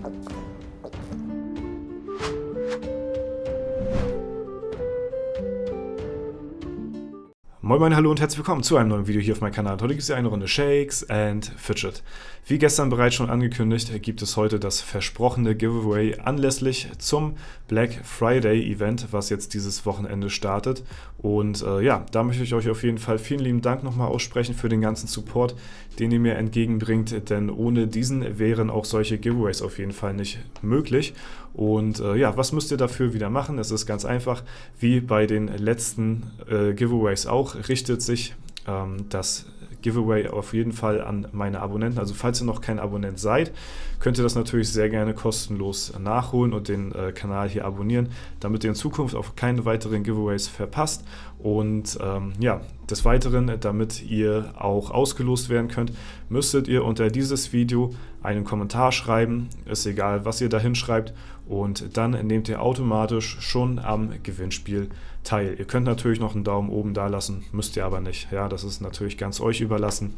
Moin Moin, hallo und herzlich willkommen zu einem neuen Video hier auf meinem Kanal. Heute gibt es ja eine Runde Shakes and Fidget. Wie gestern bereits schon angekündigt, gibt es heute das versprochene Giveaway anlässlich zum Black Friday Event, was jetzt dieses Wochenende startet. Und ja, da möchte ich euch auf jeden Fall vielen lieben Dank nochmal aussprechen für den ganzen Support, den ihr mir entgegenbringt, denn ohne diesen wären auch solche Giveaways auf jeden Fall nicht möglich. Und ja, was müsst ihr dafür wieder machen? Es ist ganz einfach, wie bei den letzten Giveaways auch, richtet sich das Giveaway auf jeden Fall an meine Abonnenten. Also falls ihr noch kein Abonnent seid, könnt ihr das natürlich sehr gerne kostenlos nachholen und den Kanal hier abonnieren, damit ihr in Zukunft auch keine weiteren Giveaways verpasst. Und ja, des Weiteren, damit ihr auch ausgelost werden könnt, müsstet ihr unter dieses Video einen Kommentar schreiben. Ist egal, was ihr da hinschreibt. Und dann nehmt ihr automatisch schon am Gewinnspiel teil. Ihr könnt natürlich noch einen Daumen oben da lassen, müsst ihr aber nicht. Ja, das ist natürlich ganz euch überlassen.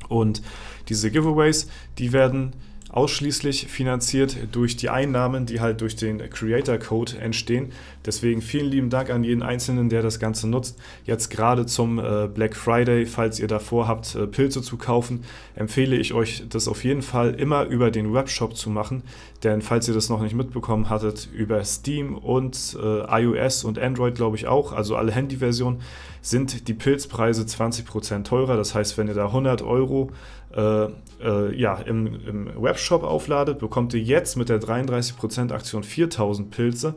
Und diese Giveaways, die werden ausschließlich finanziert durch die Einnahmen, die halt durch den Creator Code entstehen. Deswegen vielen lieben Dank an jeden Einzelnen, der das Ganze nutzt. Jetzt gerade zum Black Friday, falls ihr davor habt, Pilze zu kaufen, empfehle ich euch, das auf jeden Fall immer über den Webshop zu machen. Denn falls ihr das noch nicht mitbekommen hattet, über Steam und iOS und Android glaube ich auch, also alle Handyversionen, sind die Pilzpreise 20% teurer. Das heißt, wenn ihr da 100 Euro ja, im Webshop aufladet, bekommt ihr jetzt mit der 33% Aktion 4000 Pilze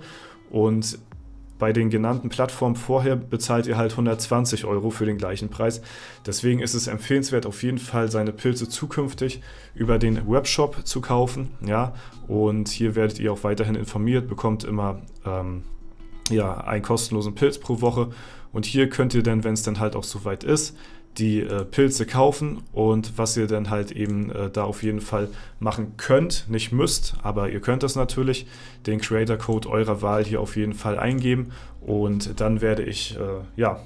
und bei den genannten Plattformen vorher bezahlt ihr halt 120 Euro für den gleichen Preis. Deswegen ist es empfehlenswert, auf jeden Fall seine Pilze zukünftig über den Webshop zu kaufen. Ja? Und hier werdet ihr auch weiterhin informiert, bekommt immer ja, einen kostenlosen Pilz pro Woche. Und hier könnt ihr dann, wenn es dann halt auch soweit ist, die Pilze kaufen, und was ihr dann halt eben da auf jeden Fall machen könnt, nicht müsst, aber ihr könnt das natürlich, den Creator Code eurer Wahl hier auf jeden Fall eingeben, und dann werde ich ja,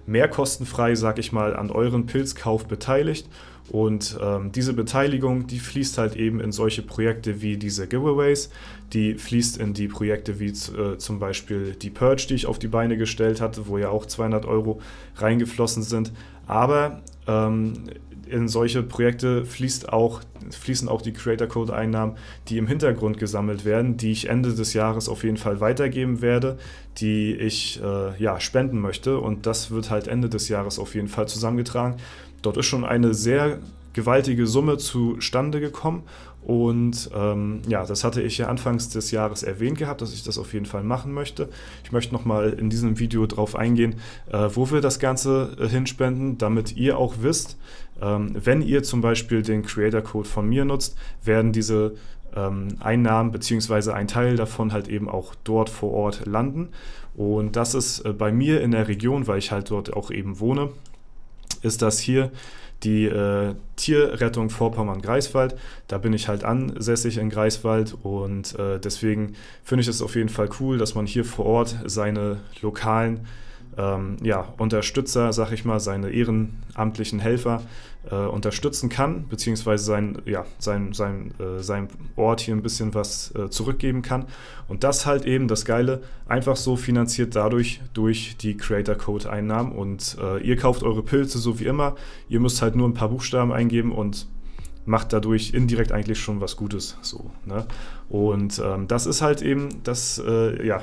mehr kostenfrei, sag ich mal, an euren Pilzkauf beteiligt. Und diese Beteiligung, die fließt halt eben in solche Projekte wie diese Giveaways, die fließt in die Projekte wie zum Beispiel die Purge, die ich auf die Beine gestellt hatte, wo ja auch 200 Euro reingeflossen sind. Aber in solche Projekte fließen auch die Creator Code Einnahmen, die im Hintergrund gesammelt werden, die ich Ende des Jahres auf jeden Fall weitergeben werde, die ich ja, spenden möchte, und das wird halt Ende des Jahres auf jeden Fall zusammengetragen. Dort ist schon eine sehr gewaltige Summe zustande gekommen, und ja, das hatte ich ja anfangs des Jahres erwähnt gehabt, dass ich das auf jeden Fall machen möchte. Ich möchte nochmal in diesem Video drauf eingehen, wo wir das Ganze hinspenden, damit ihr auch wisst, wenn ihr zum Beispiel den Creator Code von mir nutzt, werden diese Einnahmen bzw. ein Teil davon halt eben auch dort vor Ort landen. Und das ist bei mir in der Region, weil ich halt dort auch eben wohne, ist das hier die Tierrettung Vorpommern-Greifswald. Da bin ich halt ansässig in Greifswald, und deswegen finde ich es auf jeden Fall cool, dass man hier vor Ort seine lokalen ja, Unterstützer, sag ich mal, seine ehrenamtlichen Helfer unterstützen kann, beziehungsweise seinem Ort hier ein bisschen was zurückgeben kann. Und das halt eben, das Geile, einfach so finanziert dadurch durch die Creator Code Einnahmen. Und ihr kauft eure Pilze so wie immer. Ihr müsst halt nur ein paar Buchstaben eingeben und macht dadurch indirekt eigentlich schon was Gutes. So, ne? Und das ist halt eben das, ja,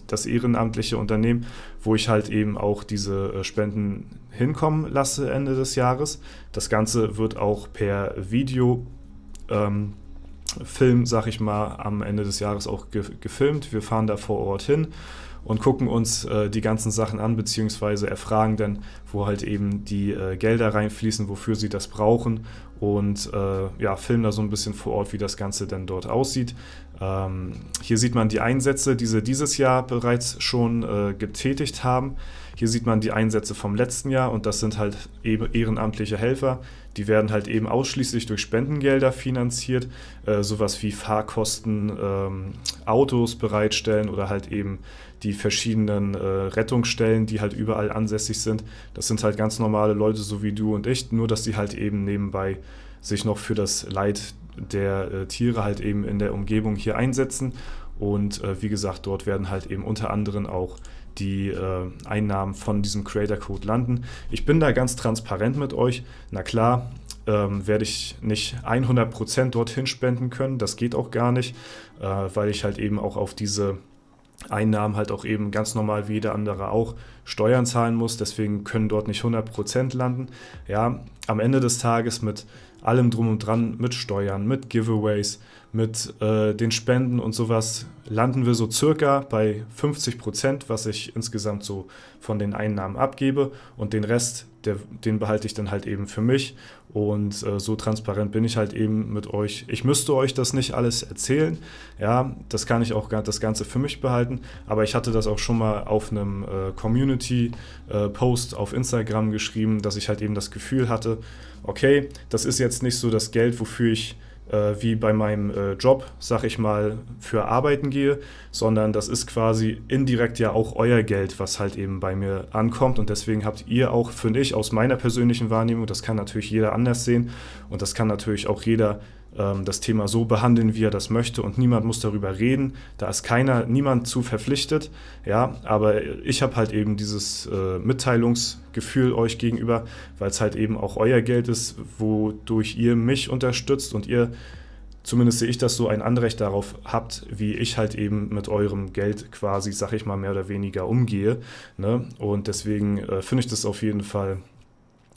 das ehrenamtliche Unternehmen, wo ich halt eben auch diese Spenden hinkommen lasse Ende des Jahres. Das Ganze wird auch per Video Film, sag ich mal, am Ende des Jahres auch gefilmt. Wir fahren da vor Ort hin und gucken uns die ganzen Sachen an, beziehungsweise erfragen dann, wo halt eben die Gelder reinfließen, wofür sie das brauchen, und ja, filmen da so ein bisschen vor Ort, wie das Ganze dann dort aussieht. Hier sieht man die Einsätze, die sie dieses Jahr bereits schon getätigt haben. Hier sieht man die Einsätze vom letzten Jahr, und das sind halt eben ehrenamtliche Helfer. Die werden halt eben ausschließlich durch Spendengelder finanziert, sowas wie Fahrkosten, Autos bereitstellen oder halt eben die verschiedenen Rettungsstellen, die halt überall ansässig sind. Das sind halt ganz normale Leute, so wie du und ich, nur dass die halt eben nebenbei sich noch für das Leid der Tiere halt eben in der Umgebung hier einsetzen. Und wie gesagt, dort werden halt eben unter anderem auch die Einnahmen von diesem Creator Code landen. Ich bin da ganz transparent mit euch. Na klar, werde ich nicht 100% dorthin spenden können. Das geht auch gar nicht, weil ich halt eben auch auf diese Einnahmen halt auch eben ganz normal wie jeder andere auch Steuern zahlen muss. Deswegen können dort nicht 100% landen. Ja, am Ende des Tages mit allem drum und dran, mit Steuern, mit Giveaways, mit den Spenden und sowas, landen wir so circa bei 50%, was ich insgesamt so von den Einnahmen abgebe, und den Rest, den behalte ich dann halt eben für mich, und so transparent bin ich halt eben mit euch. Ich müsste euch das nicht alles erzählen, ja, das kann ich auch das Ganze für mich behalten, aber ich hatte das auch schon mal auf einem Community-Post auf Instagram geschrieben, dass ich halt eben das Gefühl hatte, okay, das ist jetzt nicht so das Geld, wofür ich wie bei meinem Job, sag ich mal, für arbeiten gehe, sondern das ist quasi indirekt ja auch euer Geld, was halt eben bei mir ankommt, und deswegen habt ihr auch, finde ich, aus meiner persönlichen Wahrnehmung, das kann natürlich jeder anders sehen und das kann natürlich auch jeder das Thema so behandeln, wie er das möchte, und niemand muss darüber reden, da ist niemand zu verpflichtet, ja, aber ich habe halt eben dieses Mitteilungsgefühl euch gegenüber, weil es halt eben auch euer Geld ist, wodurch ihr mich unterstützt und ihr, zumindest sehe ich das so, ein Anrecht darauf habt, wie ich halt eben mit eurem Geld quasi, sag ich mal, mehr oder weniger umgehe, ne? Und deswegen finde ich das auf jeden Fall,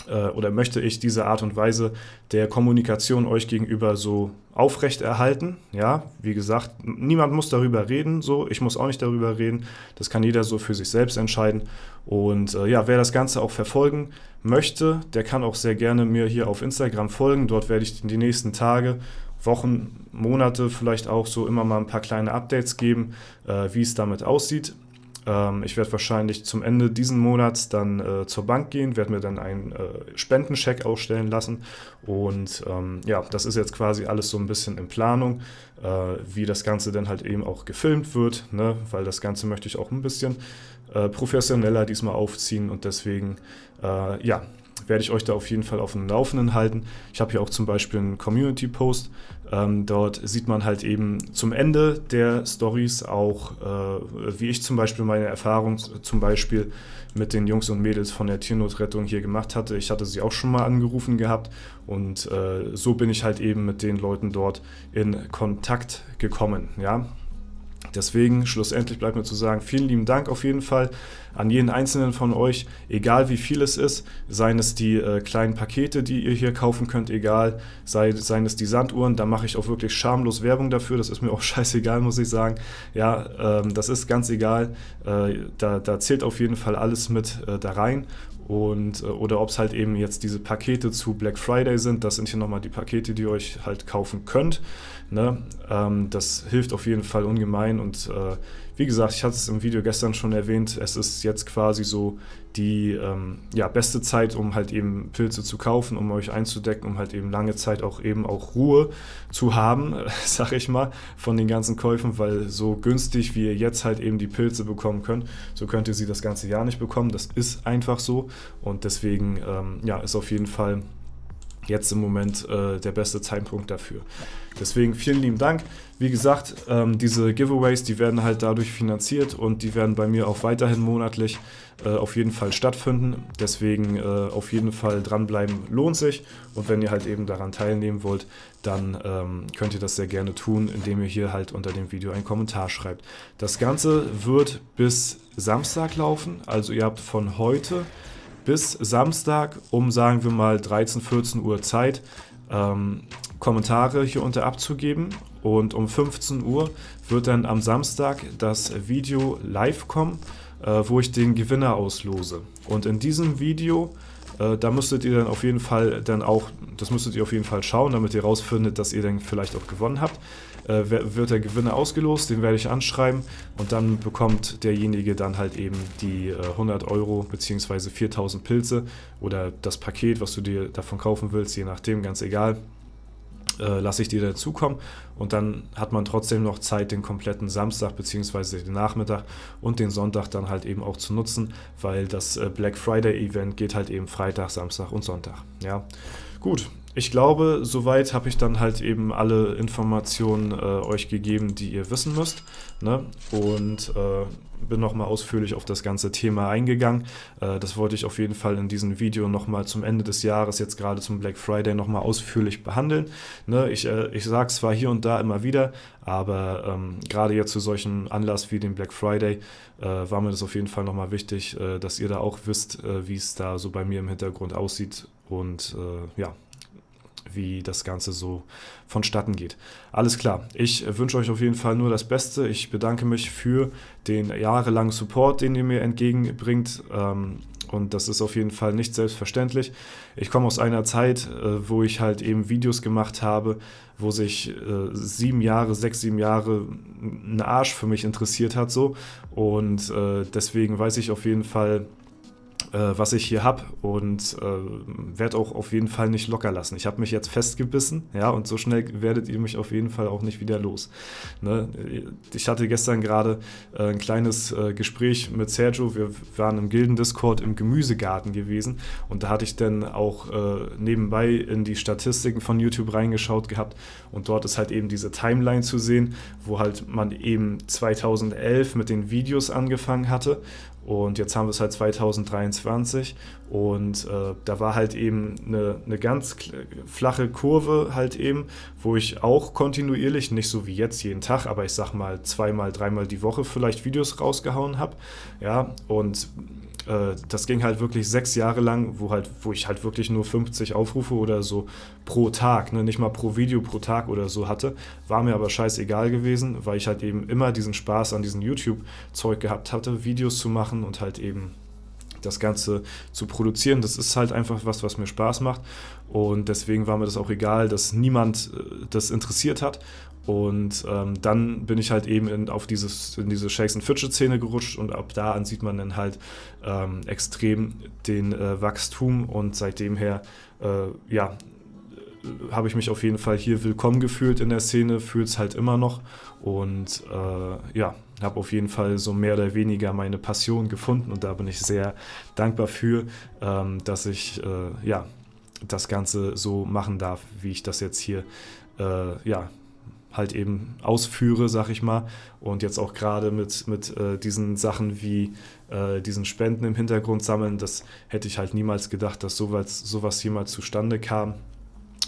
oder möchte ich diese Art und Weise der Kommunikation euch gegenüber so aufrechterhalten. Ja, wie gesagt, niemand muss darüber reden, so, ich muss auch nicht darüber reden, das kann jeder so für sich selbst entscheiden. Und ja, wer das Ganze auch verfolgen möchte, der kann auch sehr gerne mir hier auf Instagram folgen. Dort werde ich die nächsten Tage, Wochen, Monate vielleicht auch so immer mal ein paar kleine Updates geben, wie es damit aussieht. Ich werde wahrscheinlich zum Ende diesen Monats dann zur Bank gehen, werde mir dann einen Spendencheck ausstellen lassen, und ja, das ist jetzt quasi alles so ein bisschen in Planung, wie das Ganze dann halt eben auch gefilmt wird, ne? Weil das Ganze möchte ich auch ein bisschen professioneller diesmal aufziehen, und deswegen ja, werde ich euch da auf jeden Fall auf dem Laufenden halten. Ich habe hier auch zum Beispiel einen Community-Post. Dort sieht man halt eben zum Ende der Stories auch, wie ich zum Beispiel meine Erfahrung zum Beispiel mit den Jungs und Mädels von der Tiernotrettung hier gemacht hatte. Ich hatte sie auch schon mal angerufen gehabt, und so bin ich halt eben mit den Leuten dort in Kontakt gekommen, ja. Deswegen, schlussendlich bleibt mir zu sagen, vielen lieben Dank auf jeden Fall an jeden einzelnen von euch, egal wie viel es ist, seien es die kleinen Pakete, die ihr hier kaufen könnt, egal, seien es die Sanduhren, da mache ich auch wirklich schamlos Werbung dafür, das ist mir auch scheißegal, muss ich sagen. Ja, das ist ganz egal, da zählt auf jeden Fall alles mit da rein. Und oder ob es halt eben jetzt diese Pakete zu Black Friday sind, das sind hier nochmal die Pakete, die ihr euch halt kaufen könnt, ne? Das hilft auf jeden Fall ungemein, und wie gesagt, ich hatte es im Video gestern schon erwähnt, es ist jetzt quasi so die ja, beste Zeit, um halt eben Pilze zu kaufen, um euch einzudecken, um halt eben lange Zeit auch eben auch Ruhe zu haben, sag ich mal, von den ganzen Käufen, weil so günstig, wie ihr jetzt halt eben die Pilze bekommen könnt, so könnt ihr sie das ganze Jahr nicht bekommen, das ist einfach so, und deswegen ja, ist auf jeden Fall jetzt im Moment der beste Zeitpunkt dafür. Deswegen vielen lieben Dank. Wie gesagt, diese Giveaways, die werden halt dadurch finanziert, und die werden bei mir auch weiterhin monatlich auf jeden Fall stattfinden. Deswegen auf jeden Fall dranbleiben lohnt sich, und wenn ihr halt eben daran teilnehmen wollt, dann könnt ihr das sehr gerne tun, indem ihr hier halt unter dem Video einen Kommentar schreibt. Das Ganze wird bis Samstag laufen, also ihr habt von heute bis Samstag um, sagen wir mal, 13, 14 Uhr Zeit, Kommentare hier unter abzugeben, und um 15 Uhr wird dann am Samstag das Video live kommen, wo ich den Gewinner auslose. Und in diesem Video, da müsstet ihr dann auf jeden Fall das müsstet ihr auf jeden Fall schauen, damit ihr rausfindet, dass ihr dann vielleicht auch gewonnen habt. Wird der Gewinner ausgelost, den werde ich anschreiben, und dann bekommt derjenige dann halt eben die 100 Euro bzw. 4000 Pilze oder das Paket, was du dir davon kaufen willst, je nachdem, ganz egal, lasse ich dir dazukommen, und dann hat man trotzdem noch Zeit, den kompletten Samstag bzw. den Nachmittag und den Sonntag dann halt eben auch zu nutzen, weil das Black Friday Event geht halt eben Freitag, Samstag und Sonntag. Ja, gut. ich glaube, soweit habe ich dann halt eben alle Informationen euch gegeben, die ihr wissen müsst, ne? Und bin nochmal ausführlich auf das ganze Thema eingegangen. Das wollte ich auf jeden Fall in diesem Video nochmal zum Ende des Jahres, jetzt gerade zum Black Friday, nochmal ausführlich behandeln. Ne? Ich sage es zwar hier und da immer wieder, aber gerade jetzt zu solchen Anlass wie dem Black Friday war mir das auf jeden Fall nochmal wichtig, dass ihr da auch wisst, wie es da so bei mir im Hintergrund aussieht und ja, wie das Ganze so vonstatten geht. Alles klar, ich wünsche euch auf jeden Fall nur das Beste. Ich bedanke mich für den jahrelangen Support, den ihr mir entgegenbringt. Und das ist auf jeden Fall nicht selbstverständlich. Ich komme aus einer Zeit, wo ich halt eben Videos gemacht habe, wo sich 7 Jahre, 6, 7 Jahre ein Arsch für mich interessiert hat. So. Und deswegen weiß ich auf jeden Fall, was ich hier habe und werde auch auf jeden Fall nicht locker lassen. Ich habe mich jetzt festgebissen, ja, und so schnell werdet ihr mich auf jeden Fall auch nicht wieder los. Ne? Ich hatte gestern gerade ein kleines Gespräch mit Sergio. Wir waren im Gilden-Discord im Gemüsegarten gewesen und da hatte ich dann auch nebenbei in die Statistiken von YouTube reingeschaut gehabt und dort ist halt eben diese Timeline zu sehen, wo halt man eben 2011 mit den Videos angefangen hatte. Und jetzt haben wir es halt 2023 und da war halt eben eine ganz flache Kurve halt eben, wo ich auch kontinuierlich, nicht so wie jetzt jeden Tag, aber ich sag mal 2-mal, 3-mal die Woche vielleicht Videos rausgehauen habe. Ja, und das ging halt wirklich 6 Jahre lang, wo ich halt wirklich nur 50 Aufrufe oder so pro Tag, ne, nicht mal pro Video pro Tag oder so hatte. War mir aber scheißegal gewesen, weil ich halt eben immer diesen Spaß an diesem YouTube-Zeug gehabt hatte, Videos zu machen und halt eben das Ganze zu produzieren. Das ist halt einfach was mir Spaß macht und deswegen war mir das auch egal, dass niemand das interessiert hat. Und dann bin ich halt eben in diese Shakes and Fidget Szene gerutscht und ab da an sieht man dann halt extrem den Wachstum und seitdem her ja, habe ich mich auf jeden Fall hier willkommen gefühlt in der Szene, fühle es halt immer noch und ja, habe auf jeden Fall so mehr oder weniger meine Passion gefunden und da bin ich sehr dankbar für, dass ich ja, das Ganze so machen darf, wie ich das jetzt hier ja, halt eben ausführe, sag ich mal. Und jetzt auch gerade mit diesen Sachen wie diesen Spenden im Hintergrund sammeln, das hätte ich halt niemals gedacht, dass sowas jemals zustande kam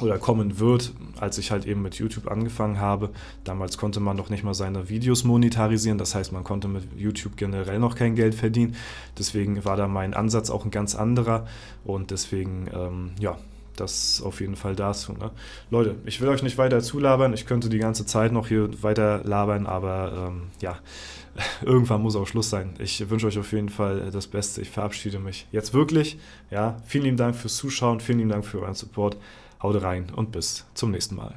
oder kommen wird, als ich halt eben mit YouTube angefangen habe. Damals konnte man noch nicht mal seine Videos monetarisieren, das heißt, man konnte mit YouTube generell noch kein Geld verdienen. Deswegen war da mein Ansatz auch ein ganz anderer und deswegen, ja, das auf jeden Fall dazu. Ne? Leute, ich will euch nicht weiter zulabern, ich könnte die ganze Zeit noch hier weiter labern, aber ja, irgendwann muss auch Schluss sein. Ich wünsche euch auf jeden Fall das Beste, ich verabschiede mich jetzt wirklich. Ja, vielen lieben Dank fürs Zuschauen, vielen lieben Dank für euren Support. Haut rein und bis zum nächsten Mal.